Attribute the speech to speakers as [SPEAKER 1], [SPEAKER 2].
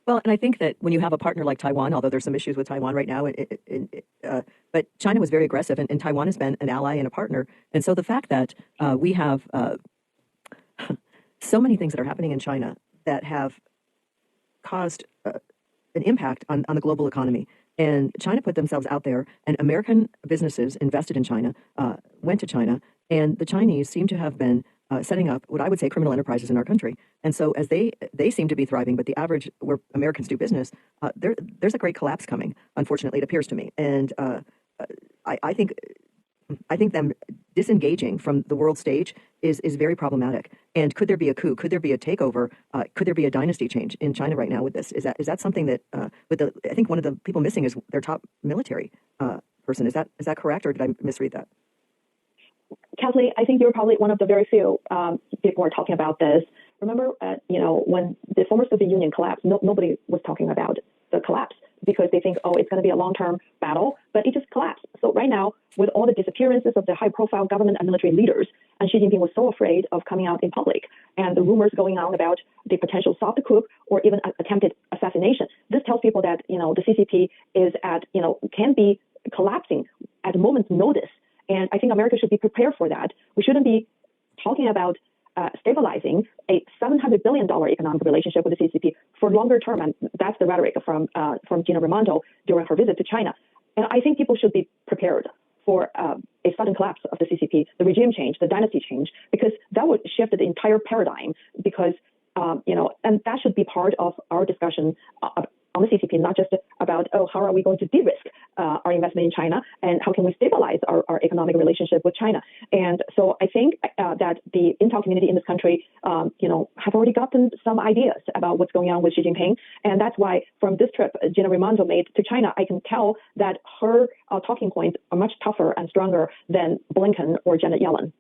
[SPEAKER 1] Well, and I think that when you have a partner like Taiwan, although there's some issues with Taiwan right now, but China was very aggressive, and Taiwan has been an ally and a partner. And so the fact that we have so many things that are happening in China that have caused an impact on the global economy. And China put themselves out there, and American businesses invested in China, went to China, and the Chinese seem to have been setting up what I would say criminal enterprises in our country. And so as they seem to be thriving, but the average where Americans do business, there's a great collapse coming. Unfortunately, it appears to me, and I think them disengaging from the world stage is very problematic. And could there be a coup? Could there be a takeover? Could there be a dynasty change in China right now with this? Is that something that I think one of the people missing is their top military person. Is that correct, or did I misread that?
[SPEAKER 2] Kathleen, I think you're probably one of the very few people who are talking about this. Remember, when the former Soviet Union collapsed, nobody was talking about the collapse because they think, oh, it's going to be a long-term battle, but it just collapsed. So right now, with all the disappearances of the high-profile government and military leaders, and Xi Jinping was so afraid of coming out in public, and the rumors going on about the potential soft coup or even attempted assassination, this tells people that, the CCP is can be collapsing at a moment's notice. And I think America should be prepared for that. We shouldn't be talking about stabilizing a $700 billion economic relationship with the CCP for longer term. And that's the rhetoric from Gina Raimondo during her visit to China. And I think people should be prepared for a sudden collapse of the CCP, the regime change, the dynasty change, because that would shift the entire paradigm because, and that should be part of our discussion on the CCP, not just about, how are we going to de-risk our investment in China and how can we stabilize our economic relationship with China. And so I think that the Intel community in this country, have already gotten some ideas about what's going on with Xi Jinping. And that's why from this trip Gina Raimondo made to China, I can tell that her talking points are much tougher and stronger than Blinken or Janet Yellen.